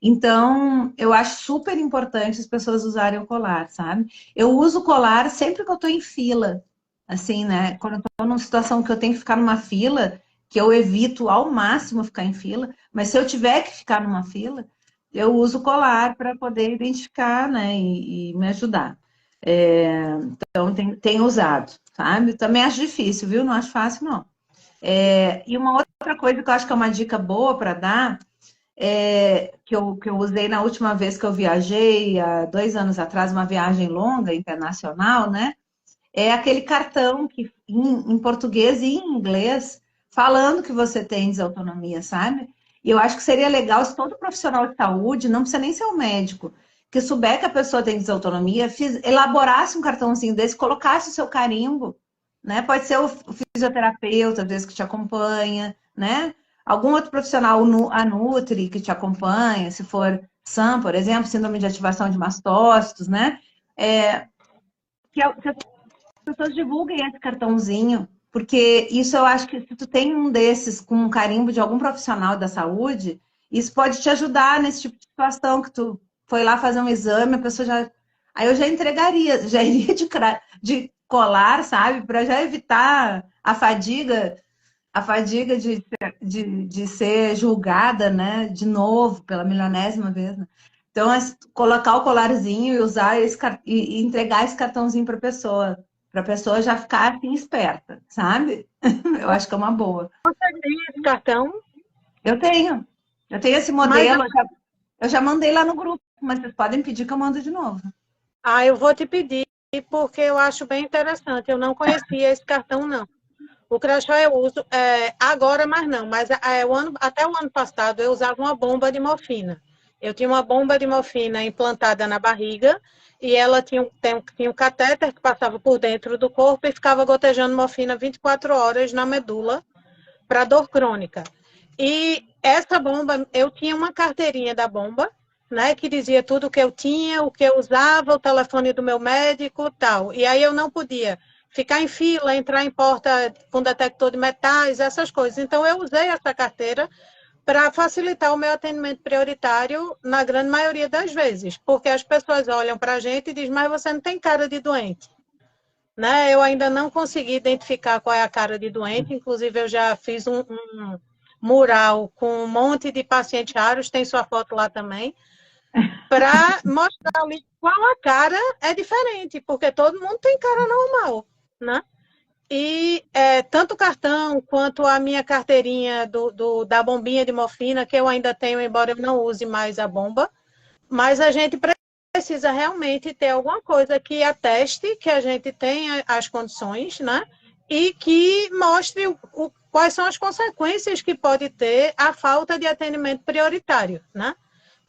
Então, eu acho super importante as pessoas usarem o colar, sabe? Eu uso o colar sempre que eu tô em fila, assim, né? Quando eu tô numa situação que eu tenho que ficar numa fila, que eu evito ao máximo ficar em fila, mas se eu tiver que ficar numa fila, eu uso o colar para poder identificar, né, e me ajudar. Então, tem usado, sabe? Também acho difícil, viu? Não acho fácil, não. E uma outra coisa que eu acho que é uma dica boa para dar, que eu usei na última vez que eu viajei, há 2 anos atrás, uma viagem longa, internacional, né? É aquele cartão que em português e em inglês, falando que você tem desautonomia, sabe? E eu acho que seria legal se todo profissional de saúde, não precisa nem ser um médico, que souber que a pessoa tem desautonomia, elaborasse um cartãozinho desse, colocasse o seu carimbo, né? Pode ser o fisioterapeuta, às vezes, que te acompanha, né? Algum outro profissional, a Nutri, que te acompanha, se for SAM, por exemplo, síndrome de ativação de mastócitos, né? Que as pessoas divulguem esse cartãozinho, porque isso eu acho que se tu tem um desses com um carimbo de algum profissional da saúde, isso pode te ajudar nesse tipo de situação que tu foi lá fazer um exame, a pessoa já... Aí eu já entregaria, já iria de colar, sabe? Para já evitar a fadiga de ser julgada, né? De novo, pela milionésima vez, né? Então, colocar o colarzinho e usar e entregar esse cartãozinho para a pessoa já ficar assim esperta, sabe? Eu acho que é uma boa. Você tem esse cartão? Eu tenho. Eu tenho esse Mas modelo, eu já mandei lá no grupo, mas vocês podem pedir que eu mando de novo. eu vou te pedir, porque eu acho bem interessante. Eu não conhecia esse cartão, não. O crachá eu uso agora, mas não. Mas até o ano passado eu usava uma bomba de morfina. Eu tinha uma bomba de morfina implantada na barriga e ela tinha um catéter que passava por dentro do corpo e ficava gotejando morfina 24 horas na medula para dor crônica. E essa bomba, eu tinha uma carteirinha da bomba, né, que dizia tudo o que eu tinha, o que eu usava, o telefone do meu médico, tal. E aí eu não podia ficar em fila, entrar em porta com detector de metais, essas coisas. Então eu usei essa carteira para facilitar o meu atendimento prioritário na grande maioria das vezes, porque as pessoas olham para a gente e dizem, mas você não tem cara de doente. Né? Eu ainda não consegui identificar qual é a cara de doente, inclusive eu já fiz um mural com um monte de pacientes raros, tem sua foto lá também, para mostrar ali qual a cara é diferente, porque todo mundo tem cara normal, né? E tanto o cartão quanto a minha carteirinha da bombinha de morfina, que eu ainda tenho, embora eu não use mais a bomba, mas a gente precisa realmente ter alguma coisa que ateste que a gente tem as condições, né? E que mostre quais são as consequências que pode ter a falta de atendimento prioritário, né?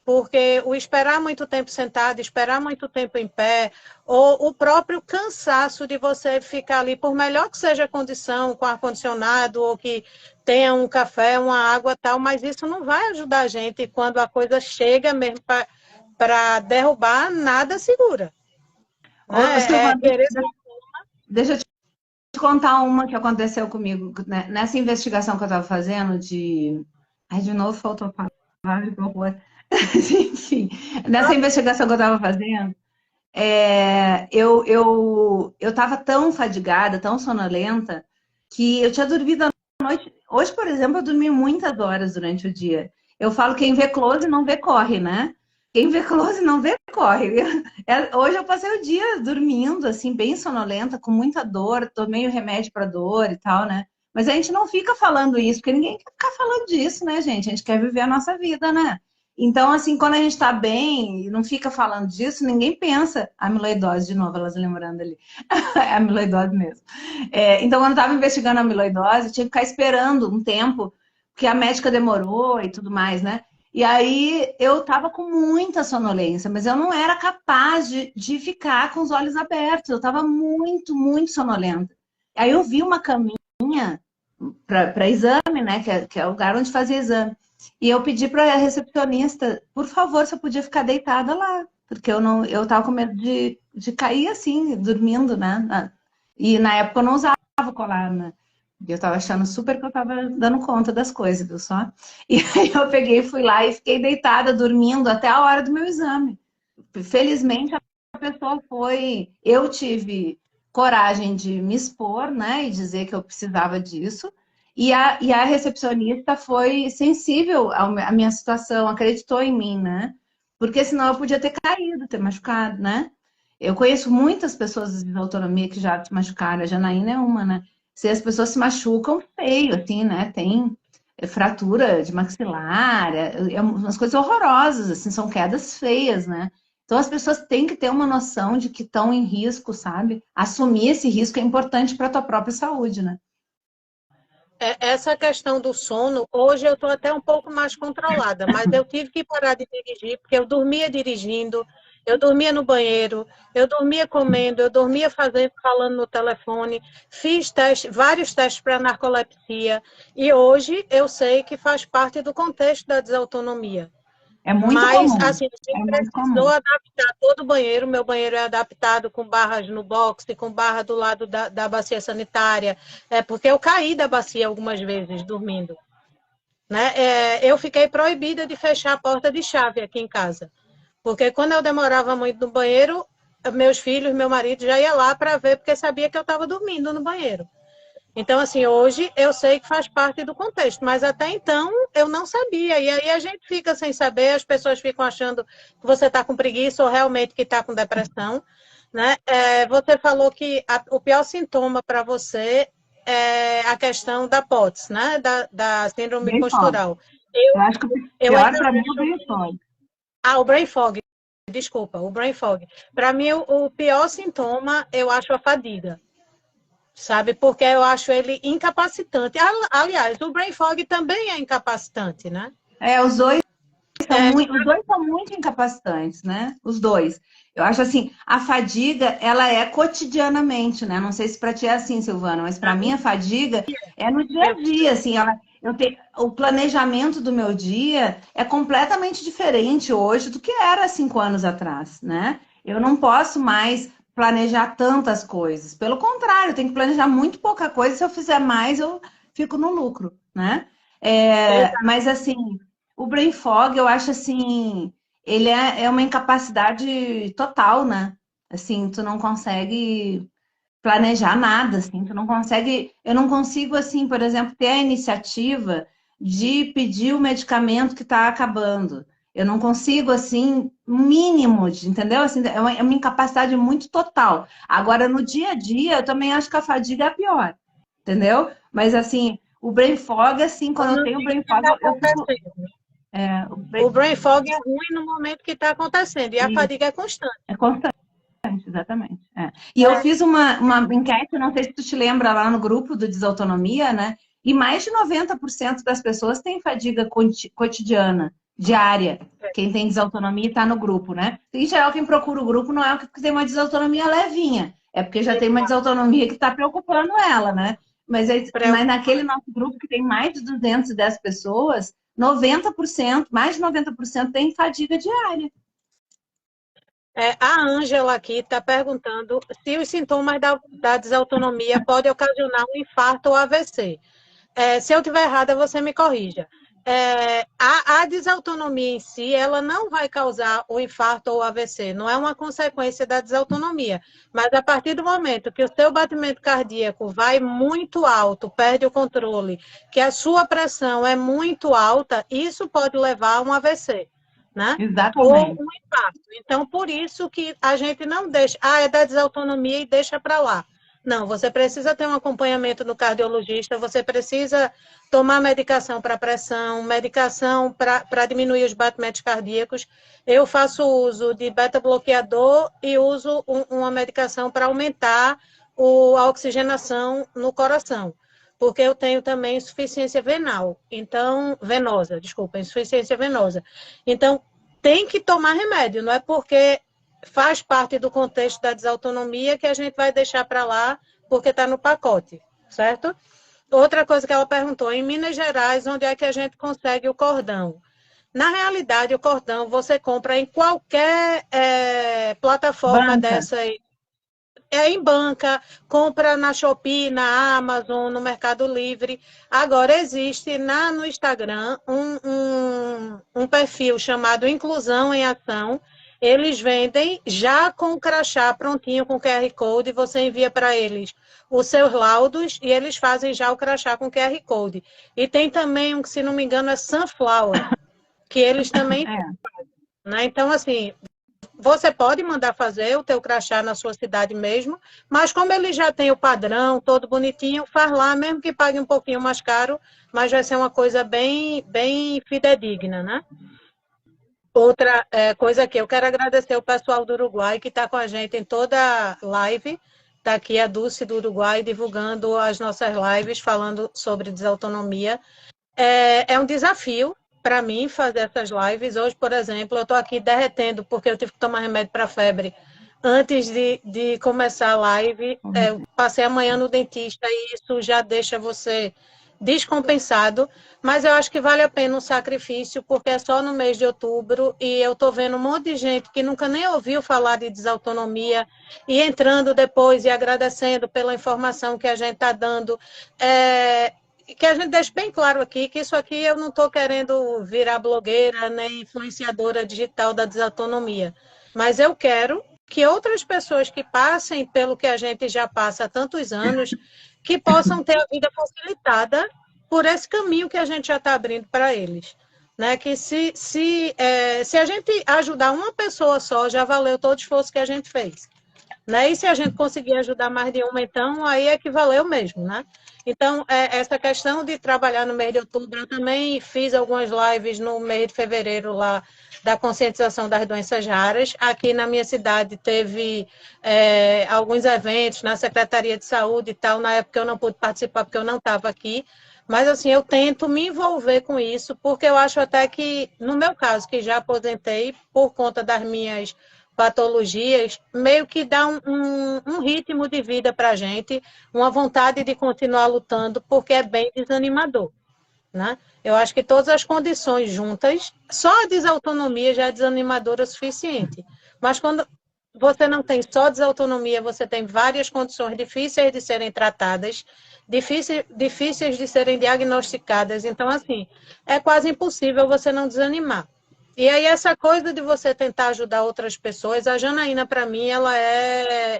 Porque o esperar muito tempo sentado, esperar muito tempo em pé, ou o próprio cansaço de você ficar ali, por melhor que seja a condição, com ar-condicionado, ou que tenha um café, uma água tal, mas isso não vai ajudar a gente quando a coisa chega mesmo para derrubar, nada segura. Ô, Né? Silvana, deixa eu te contar uma que aconteceu comigo, né? Nessa investigação que eu estava fazendo de... Ai, de novo faltou a palavra, que horror. Enfim, nessa investigação que eu estava fazendo, eu estava tão fadigada, tão sonolenta, que eu tinha dormido à noite. Hoje, por exemplo, eu dormi muitas horas durante o dia. Eu falo, quem vê close não vê corre, né? Quem vê close não vê corre. Hoje eu passei o dia dormindo, assim, bem sonolenta, com muita dor, tomei o remédio para dor e tal, né? Mas a gente não fica falando isso, porque ninguém quer ficar falando disso, né, gente? A gente quer viver a nossa vida, né? Então, assim, quando a gente está bem e não fica falando disso, ninguém pensa. Amiloidose, de novo, elas lembrando ali. É amiloidose mesmo. Então, quando eu estava investigando a amiloidose, eu tinha que ficar esperando um tempo, porque a médica demorou e tudo mais, né? E aí eu estava com muita sonolência, mas eu não era capaz de ficar com os olhos abertos. Eu estava muito, muito sonolenta. Aí eu vi uma caminha para exame, né? Que é o lugar onde fazia exame. E eu pedi para a recepcionista, por favor, se eu podia ficar deitada lá, porque eu tava com medo de cair assim, dormindo, né? E na época eu não usava colar, né? E eu tava achando super que eu tava dando conta das coisas, viu só? E aí eu peguei, fui lá e fiquei deitada, dormindo até a hora do meu exame. Felizmente a pessoa foi. Eu tive coragem de me expor, né? E dizer que eu precisava disso. E a recepcionista foi sensível à minha situação, acreditou em mim, né? Porque senão eu podia ter caído, ter machucado, né? Eu conheço muitas pessoas de autonomia que já se machucaram, a Janaína é uma, né? Se as pessoas se machucam feio, assim, né? Tem fratura de maxilar, umas coisas horrorosas, assim, são quedas feias, né? Então as pessoas têm que ter uma noção de que estão em risco, sabe? Assumir esse risco é importante para a tua própria saúde, né? Essa questão do sono, hoje eu estou até um pouco mais controlada, mas eu tive que parar de dirigir, porque eu dormia dirigindo, eu dormia no banheiro, eu dormia comendo, eu dormia falando no telefone, fiz vários testes para narcolepsia, e hoje eu sei que faz parte do contexto da desautonomia. É muito Mas, comum. assim, a É gente muito precisou comum. adaptar todo o banheiro. Meu banheiro é adaptado com barras no box, com barra do lado da bacia sanitária, porque eu caí da bacia algumas vezes dormindo. Né? Eu fiquei proibida de fechar a porta de chave aqui em casa, porque quando eu demorava muito no banheiro, meus filhos, meu marido já ia lá para ver, porque sabia que eu estava dormindo no banheiro. Então, assim, hoje eu sei que faz parte do contexto, mas até então eu não sabia. E aí a gente fica sem saber, as pessoas ficam achando que você está com preguiça ou realmente que está com depressão. Né? Você falou que o pior sintoma para você é a questão da POTS, né? Da síndrome Brain fog. postural. Eu acho que o Eu pior ainda para mim é o acho brain que. fog. O brain fog, desculpa, o brain fog. Para mim, o pior sintoma eu acho a fadiga. Sabe? Porque eu acho ele incapacitante. Aliás, o brain fog também é incapacitante, né? Os dois É, os dois são muito incapacitantes, né? Os dois. Eu acho assim, a fadiga, ela é cotidianamente, né? Não sei se para ti é assim, Silvana, mas para mim a fadiga é no dia a dia, assim, o planejamento do meu dia é completamente diferente hoje do que era 5 anos atrás, né? Eu não posso mais planejar tantas coisas. Pelo contrário, eu tenho que planejar muito pouca coisa. Se eu fizer mais, eu fico no lucro, né? Mas assim, o brain fog, eu acho assim, ele é uma incapacidade total, né? Assim, tu não consegue planejar nada, assim, tu não consegue, eu não consigo, assim, por exemplo, ter a iniciativa de pedir o medicamento que está acabando. Eu não consigo, assim, mínimo, entendeu? Assim, é uma incapacidade muito total. Agora, no dia a dia, eu também acho que a fadiga é a pior, entendeu? Mas, assim, o brain fog, assim, eu quando eu não tenho digo brain que fog, está eu fico. acontecendo. O O brain, brain fog é ruim no momento que está acontecendo, e a isso, fadiga é constante. é constante. Exatamente. E eu fiz uma enquete, não sei se tu te lembra, lá no grupo do Desautonomia, né? E mais de 90% das pessoas têm fadiga cotidiana, diária. Quem tem desautonomia está no grupo, né? Em geral, quem procura o grupo não é o que tem uma desautonomia levinha, é porque já tem uma desautonomia que está preocupando ela, né? Mas naquele nosso grupo que tem mais de 210 pessoas, 90%, mais de 90% tem fadiga diária. A Ângela aqui está perguntando se os sintomas da desautonomia podem ocasionar um infarto ou AVC. Se eu estiver errada, você me corrija. A desautonomia em si, ela não vai causar o infarto ou o AVC, não é uma consequência da desautonomia. Mas a partir do momento que o seu batimento cardíaco vai muito alto, perde o controle, que a sua pressão é muito alta, isso pode levar a um AVC, né? Ou Exatamente. um infarto. Então, por isso que a gente não deixa, é da desautonomia e deixa para lá. Não, você precisa ter um acompanhamento no cardiologista, você precisa tomar medicação para pressão, medicação para diminuir os batimentos cardíacos. Eu faço uso de beta-bloqueador e uso uma medicação para aumentar a oxigenação no coração, porque eu tenho também insuficiência venosa, desculpa, insuficiência venosa. Então, tem que tomar remédio, não é porque faz parte do contexto da desautonomia que a gente vai deixar para lá porque está no pacote, certo? Outra coisa que ela perguntou, em Minas Gerais, onde é que a gente consegue o cordão? Na realidade, o cordão você compra em qualquer plataforma Banca. dessa aí. Em banca, compra na Shopee, na Amazon, no Mercado Livre. Agora, existe no Instagram um perfil chamado Inclusão em Ação. eles vendem já com o crachá prontinho, com QR Code, você envia para eles os seus laudos e eles fazem já o crachá com QR Code. E tem também um que, se não me engano, é Sunflower, que eles também né? Então, assim, você pode mandar fazer o teu crachá na sua cidade mesmo, mas como ele já tem o padrão todo bonitinho, faz lá, mesmo que pague um pouquinho mais caro, mas vai ser uma coisa bem, bem fidedigna, né? Outra coisa que eu quero agradecer o pessoal do Uruguai que está com a gente em toda live. Está aqui a Dulce do Uruguai divulgando as nossas lives, falando sobre desautonomia. É um desafio para mim fazer essas lives. Hoje, por exemplo, eu estou aqui derretendo porque eu tive que tomar remédio para febre antes de começar a live. Eu passei amanhã no dentista e isso já deixa você descompensado, mas eu acho que vale a pena um sacrifício, porque é só no mês de outubro e eu estou vendo um monte de gente que nunca nem ouviu falar de desautonomia e entrando depois e agradecendo pela informação que a gente está dando. Que a gente deixe bem claro aqui que isso aqui eu não estou querendo virar blogueira nem influenciadora digital da desautonomia, mas eu quero que outras pessoas que passem pelo que a gente já passa há tantos anos, que possam ter a vida facilitada por esse caminho que a gente já está abrindo para eles. Né? Que se a gente ajudar uma pessoa só, já valeu todo o esforço que a gente fez. Né? E se a gente conseguir ajudar mais de uma, então, aí é que valeu mesmo, né? Então, essa questão de trabalhar no mês de outubro, eu também fiz algumas lives no mês de fevereiro lá, da conscientização das doenças raras. Aqui na minha cidade teve alguns eventos na Secretaria de Saúde e tal, na época eu não pude participar porque eu não estava aqui, mas assim, eu tento me envolver com isso, porque eu acho até que, no meu caso, que já aposentei por conta das minhas patologias, meio que dá um ritmo de vida para a gente, uma vontade de continuar lutando, porque é bem desanimador. Né? Eu acho que todas as condições juntas, só a desautonomia já é desanimadora o suficiente. Mas quando você não tem só desautonomia, você tem várias condições difíceis de serem tratadas, difíceis de serem diagnosticadas. Então, assim, é quase impossível você não desanimar. E aí, essa coisa de você tentar ajudar outras pessoas, a Janaína, para mim, ela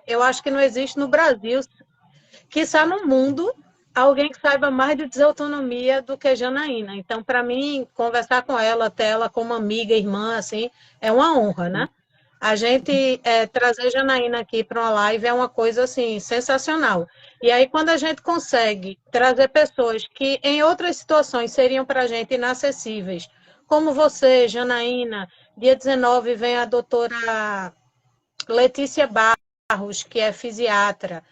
eu acho que não existe no Brasil, quiçá no mundo, alguém que saiba mais de desautonomia do que Janaína. Então, para mim, conversar com ela, ter ela como amiga, irmã, assim, é uma honra, né? A gente trazer Janaína aqui para uma live é uma coisa, assim, sensacional. E aí, quando a gente consegue trazer pessoas que, em outras situações, seriam para a gente inacessíveis, como você, Janaína, dia 19 vem a doutora Letícia Barros, que é fisiatra.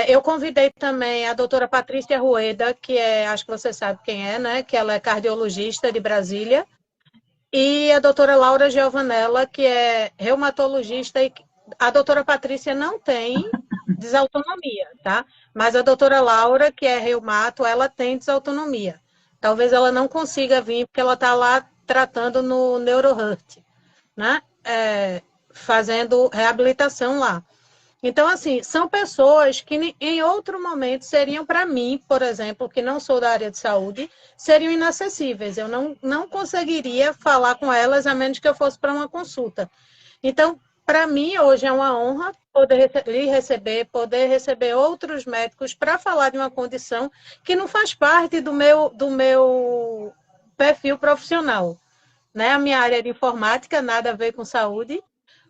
Eu convidei também a doutora Patrícia Rueda, que acho que você sabe quem é, né? Que ela é cardiologista de Brasília. E a doutora Laura Giovanella, que é reumatologista. E a doutora Patrícia não tem desautonomia, tá? Mas a doutora Laura, que é reumato, ela tem desautonomia. Talvez ela não consiga vir, porque ela está lá tratando no NeuroHeart, né? Fazendo reabilitação lá. Então, assim, são pessoas que em outro momento seriam para mim, por exemplo, que não sou da área de saúde, seriam inacessíveis. Eu não conseguiria falar com elas a menos que eu fosse para uma consulta. Então, para mim, hoje é uma honra poder lhe receber, poder receber outros médicos para falar de uma condição que não faz parte do meu perfil profissional. Né? A minha área é de informática, nada a ver com saúde,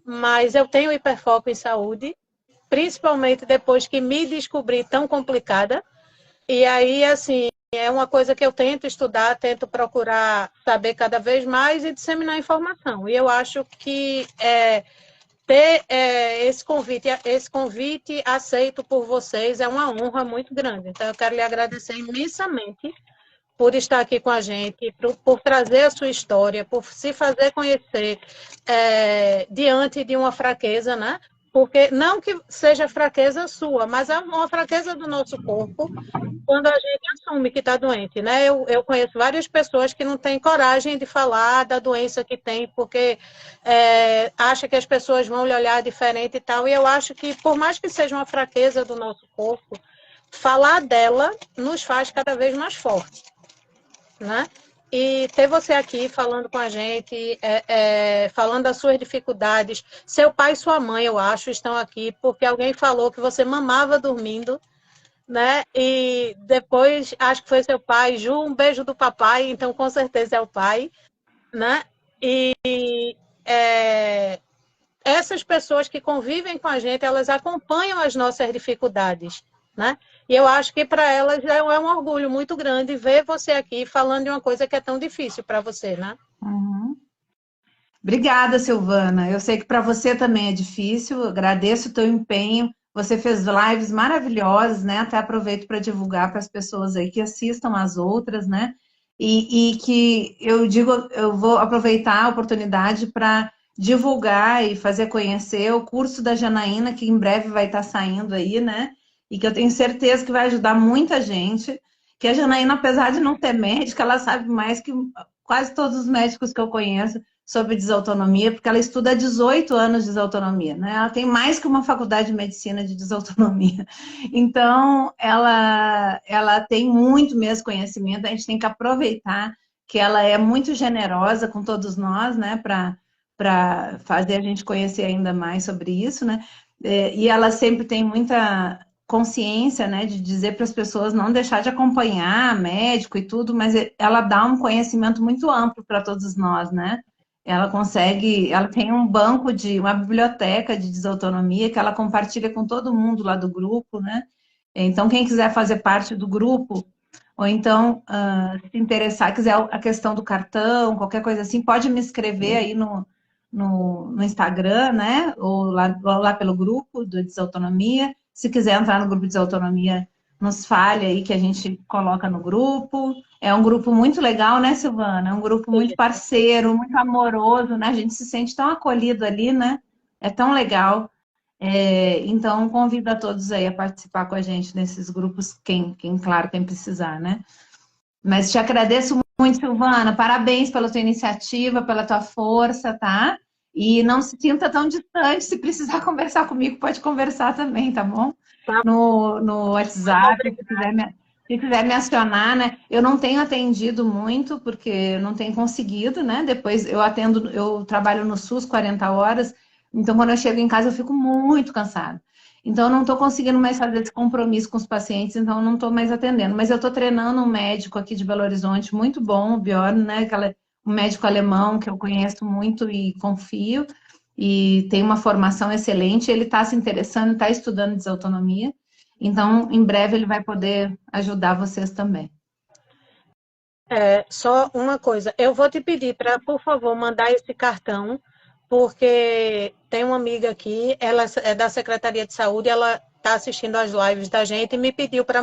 mas eu tenho hiperfoco em saúde, principalmente depois que me descobri tão complicada. E aí, assim, é uma coisa que eu tento estudar, tento procurar saber cada vez mais e disseminar informação. E eu acho que ter esse convite aceito por vocês é uma honra muito grande. Então, eu quero lhe agradecer imensamente por estar aqui com a gente, por trazer a sua história, por se fazer conhecer diante de uma fraqueza, né? Porque não que seja fraqueza sua, mas é uma fraqueza do nosso corpo quando a gente assume que está doente, né? Eu conheço várias pessoas que não têm coragem de falar da doença que tem, porque acha que as pessoas vão lhe olhar diferente e tal, e eu acho que, por mais que seja uma fraqueza do nosso corpo, falar dela nos faz cada vez mais fortes. Né? e ter você aqui falando com a gente, falando das suas dificuldades. Seu pai e sua mãe, eu acho, estão aqui porque alguém falou que você mamava dormindo, né? E depois, acho que foi seu pai. Ju, um beijo do papai, então com certeza é o pai, né? E é, essas pessoas que convivem com a gente, elas acompanham as nossas dificuldades, né? E eu acho que para elas é um orgulho muito grande ver você aqui falando de uma coisa que é tão difícil para você, né? Uhum. Obrigada, Silvana. Eu sei que para você também é difícil. Agradeço o teu empenho. Você fez lives maravilhosas, né? Até aproveito para divulgar para as pessoas aí que assistam as outras, né? E que eu digo, eu vou aproveitar a oportunidade para divulgar e fazer conhecer o curso da Janaína, que em breve vai estar saindo aí, né? E que eu tenho certeza que vai ajudar muita gente. Que a Janaína, apesar de não ser médica, ela sabe mais que quase todos os médicos que eu conheço sobre desautonomia, porque ela estuda há 18 anos de desautonomia, né? Ela tem mais que uma faculdade de medicina de desautonomia. Então, ela tem muito mesmo conhecimento, a gente tem que aproveitar que ela é muito generosa com todos nós, né? Para fazer a gente conhecer ainda mais sobre isso, né? E ela sempre tem muita consciência, né, de dizer para as pessoas não deixar de acompanhar médico e tudo, mas ela dá um conhecimento muito amplo para todos nós, né? Ela consegue, ela tem um banco uma biblioteca de desautonomia que ela compartilha com todo mundo lá do grupo, né? Então, quem quiser fazer parte do grupo, ou então se interessar, quiser a questão do cartão, qualquer coisa assim, pode me escrever aí no Instagram, né? Ou lá pelo grupo do Desautonomia. Se quiser entrar no grupo de Desautonomia, nos fale aí que a gente coloca no grupo. É um grupo muito legal, né, Silvana? É um grupo muito parceiro, muito amoroso, né? A gente se sente tão acolhido ali, né? É tão legal. Então, convido a todos aí a participar com a gente nesses grupos, claro, quem precisar, né? Mas te agradeço muito, Silvana. Parabéns pela tua iniciativa, pela tua força, tá? E não se sinta tão distante. Se precisar conversar comigo, pode conversar também, tá bom? Tá. No WhatsApp, se quiser me acionar, né? Eu não tenho atendido muito, porque não tenho conseguido, né? Depois eu trabalho no SUS 40 horas, então quando eu chego em casa eu fico muito cansada. Então, eu não estou conseguindo mais fazer esse compromisso com os pacientes, então eu não estou mais atendendo. Mas eu estou treinando um médico aqui de Belo Horizonte, muito bom, o Bjorn, né? Um médico alemão que eu conheço muito e confio, e tem uma formação excelente. Ele está se interessando, está estudando desautonomia. Então, em breve, ele vai poder ajudar vocês também. Só uma coisa, eu vou te pedir para, por favor, mandar esse cartão, porque tem uma amiga aqui, ela é da Secretaria de Saúde, ela está assistindo às lives da gente e me pediu para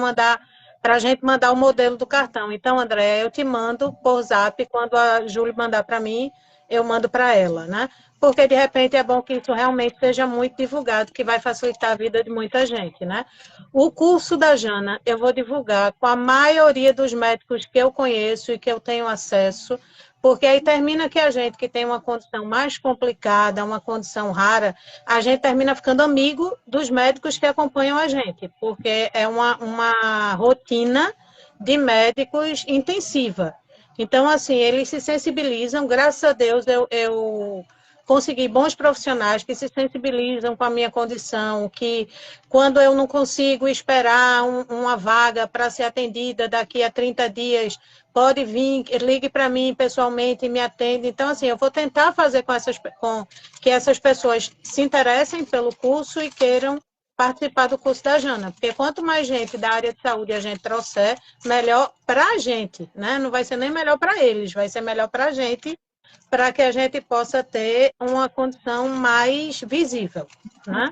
a gente mandar o modelo do cartão. Então, André, eu te mando por zap, quando a Júlia mandar para mim, eu mando para ela, né? Porque de repente é bom que isso realmente seja muito divulgado, que vai facilitar a vida de muita gente, né? O curso da Jana eu vou divulgar com a maioria dos médicos que eu conheço e que eu tenho acesso, porque aí termina que a gente que tem uma condição mais complicada, uma condição rara, a gente termina ficando amigo dos médicos que acompanham a gente, porque é uma rotina de médicos intensiva. Então, assim, eles se sensibilizam, graças a Deus eu consegui bons profissionais que se sensibilizam com a minha condição, que quando eu não consigo esperar uma vaga para ser atendida daqui a 30 dias, pode vir, ligue para mim pessoalmente e me atende. Então, assim, eu vou tentar fazer com que essas pessoas se interessem pelo curso e queiram participar do curso da Jana, porque quanto mais gente da área de saúde a gente trouxer, melhor para a gente, né? Não vai ser nem melhor para eles, vai ser melhor para a gente, para que a gente possa ter uma condição mais visível, né?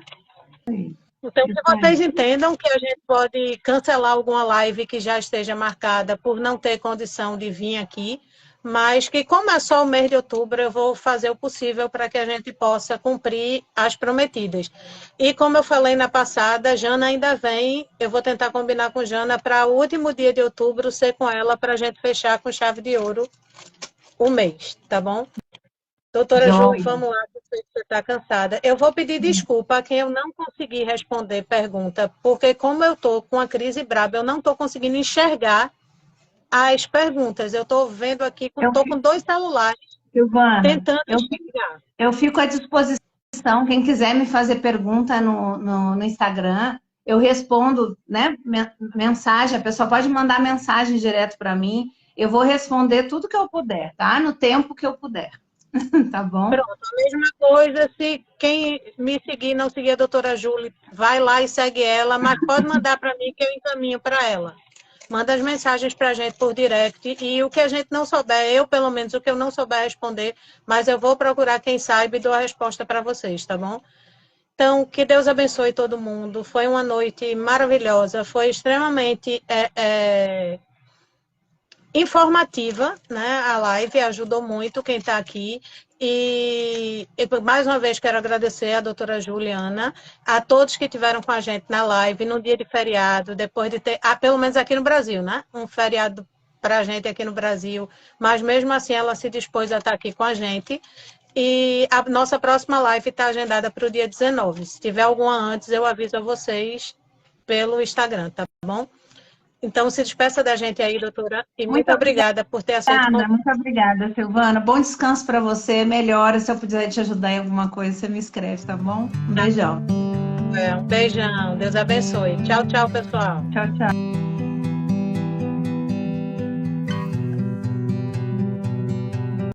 Então, que vocês entendam que a gente pode cancelar alguma live que já esteja marcada por não ter condição de vir aqui, mas que, como é só o mês de outubro, eu vou fazer o possível para que a gente possa cumprir as prometidas. E como eu falei na passada, Jana ainda vem, eu vou tentar combinar com Jana para o último dia de outubro ser com ela para a gente fechar com chave de ouro o mês, tá bom? Doutora Ju, vamos lá, que você está cansada. Eu vou pedir desculpa a quem eu não consegui responder pergunta, porque como eu estou com a crise braba, eu não estou conseguindo enxergar as perguntas. Eu estou vendo aqui, estou com 2 celulares Silvana, tentando chegar. eu fico à disposição. Quem quiser me fazer pergunta no Instagram, eu respondo, né? Mensagem, a pessoa pode mandar mensagem direto para mim. Eu vou responder tudo que eu puder, tá? No tempo que eu puder. Tá bom? Pronto, a mesma coisa, se quem me seguir, não seguir a doutora Júlia, vai lá e segue ela, mas pode mandar para mim que eu encaminho para ela. Manda as mensagens para a gente por direct e o que a gente não souber, eu pelo menos, o que eu não souber responder, mas eu vou procurar quem saiba e dou a resposta para vocês, tá bom? Então, que Deus abençoe todo mundo. Foi uma noite maravilhosa, foi extremamente informativa, né? A live ajudou muito quem está aqui. E mais uma vez quero agradecer a doutora Juliana, a todos que estiveram com a gente na live, no dia de feriado, depois de ter, pelo menos aqui no Brasil, né? Um feriado para a gente aqui no Brasil, mas mesmo assim ela se dispôs a estar aqui com a gente. E a nossa próxima live está agendada para o dia 19. Se tiver alguma antes, eu aviso a vocês pelo Instagram, tá bom? Então, se despeça da gente aí, doutora, e muito obrigada por ter aceito o convite. Muito obrigada, Silvana. Bom descanso para você, melhora. Se eu puder te ajudar em alguma coisa, você me escreve, tá bom? Um beijão. Um beijão, Deus abençoe. Tchau, tchau, pessoal. Tchau, tchau.